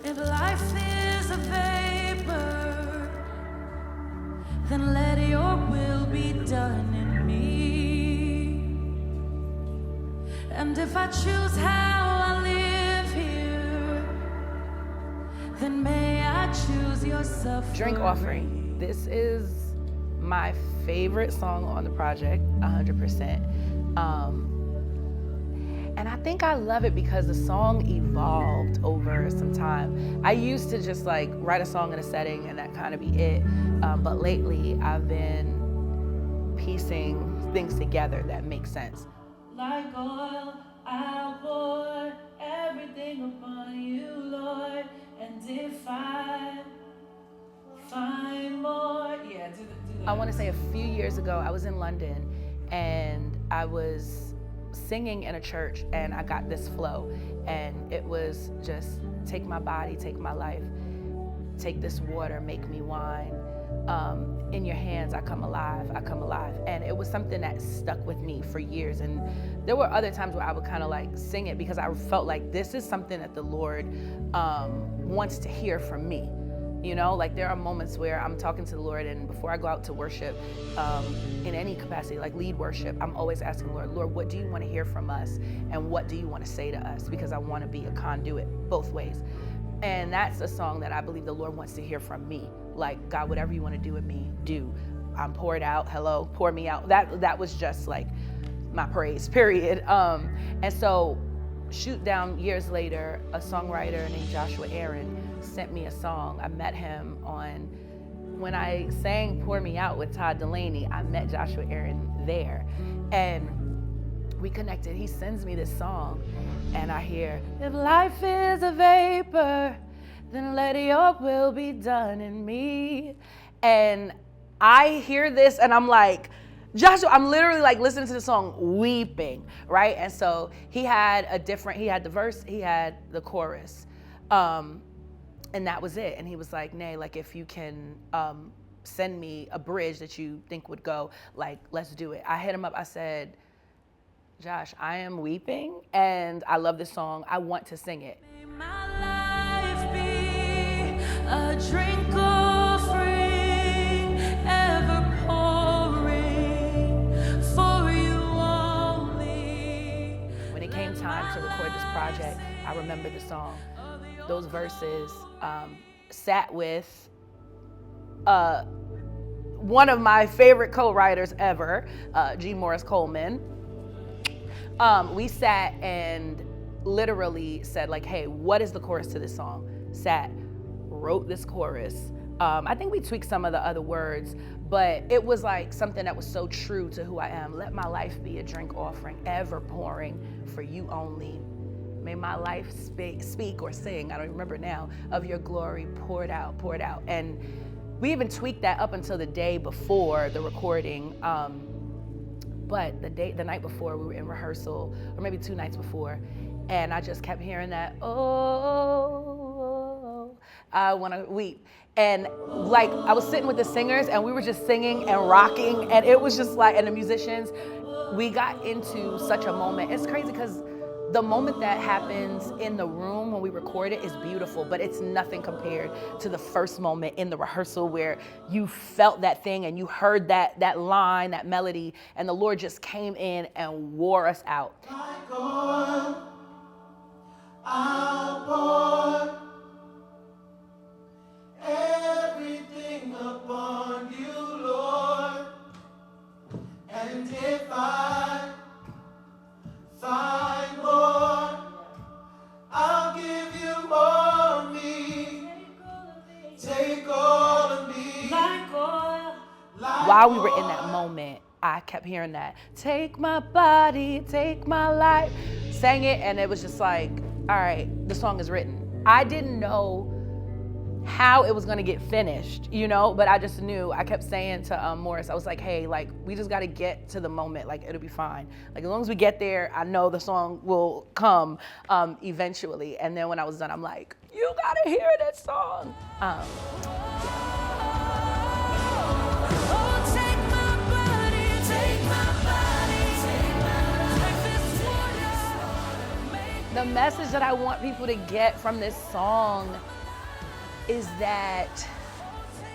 If life is a vapor, then let your will be done in me. And if I choose how I live here, then may I choose yourself. Drink Offering. This is my favorite song on the project, 100%. And I think I love it because the song evolved over some time. I used to just like write a song in a setting and that kind of be it. But lately I've been piecing things together that make sense. Like oil, I'll pour everything upon you, Lord. And if I find more, do that. I want to say a few years ago, I was in London and I was singing in a church and I got this flow, and it was just take my body, take my life, take this water, make me wine. In your hands I come alive, I come alive. And it was something that stuck with me for years. And there were other times where I would kind of like sing it because I felt like this is something that the Lord wants to hear from me. You know, like there are moments where I'm talking to the Lord, and before I go out to worship, in any capacity, like lead worship, I'm always asking the Lord, what do you want to hear from us? And what do you want to say to us? Because I want to be a conduit both ways. And that's a song that I believe the Lord wants to hear from me. Like, God, whatever you want to do with me, do. I'm poured out, hello, pour me out. That was just like my praise, period. And so shoot down years later, a songwriter named Joshua Aaron sent me a song. I met him when I sang Pour Me Out with Todd Delaney, I met Joshua Aaron there. And we connected. He sends me this song and I hear, if life is a vapor, then let your will be done in me. And I hear this and I'm like, Joshua, I'm literally like listening to the song weeping, right? And so he had the verse, he had the chorus. And that was it. And he was like, Nay, like if you can send me a bridge that you think would go, like, let's do it. I hit him up, I said, Josh, I am weeping and I love this song. I want to sing it. May my life be a drink offering, ever pouring for you only. When it came time to record this project, I remember the song. Those verses sat with one of my favorite co-writers ever, G. Morris Coleman. We sat and literally said like, hey, what is the chorus to this song? Sat, wrote this chorus. I think we tweaked some of the other words, but it was like something that was so true to who I am. Let my life be a drink offering, ever pouring for you only. May my life speak or sing, I don't remember now, of your glory poured out, poured out. And we even tweaked that up until the day before the recording. But the night before, we were in rehearsal, or maybe 2 nights before, and I just kept hearing that, oh, I wanna weep. And like, I was sitting with the singers and we were just singing and rocking, and it was just like, and the musicians, we got into such a moment. It's crazy because the moment that happens in the room when we record it is beautiful, but it's nothing compared to the first moment in the rehearsal where you felt that thing and you heard that line, that melody, and the Lord just came in and wore us out. Like oil, I'll pour everything upon you, Lord. And if I find more, I'll give you more of me. Take all of me. Like oil. While we were in that moment, I kept hearing that, take my body, take my life. Sang it, and it was just like, all right, the song is written. I didn't know how it was gonna get finished, you know, but I just knew. I kept saying to Morris, I was like, hey, like, we just gotta get to the moment, like, it'll be fine. Like, as long as we get there, I know the song will come eventually. And then when I was done, I'm like, you gotta hear that song. The message that I want people to get from this song is that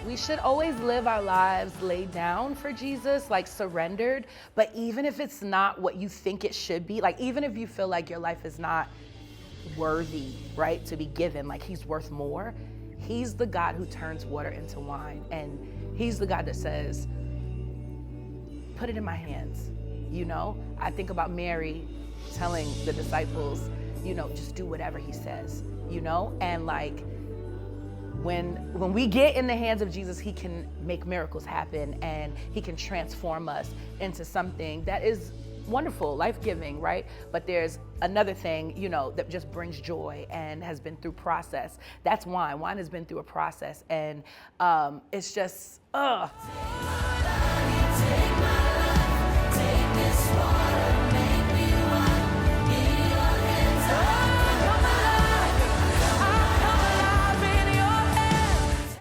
we should always live our lives laid down for Jesus, like surrendered. But even if it's not what you think it should be, like even if you feel like your life is not worthy, right, to be given, like he's worth more, he's the God who turns water into wine. And he's the God that says, put it in my hands. You know, I think about Mary telling the disciples, you know, just do whatever he says, you know? And like, when we get in the hands of Jesus, he can make miracles happen and he can transform us into something that is wonderful, life-giving, right? But there's another thing, you know, that just brings joy and has been through process. That's wine. Wine has been through a process, and it's just,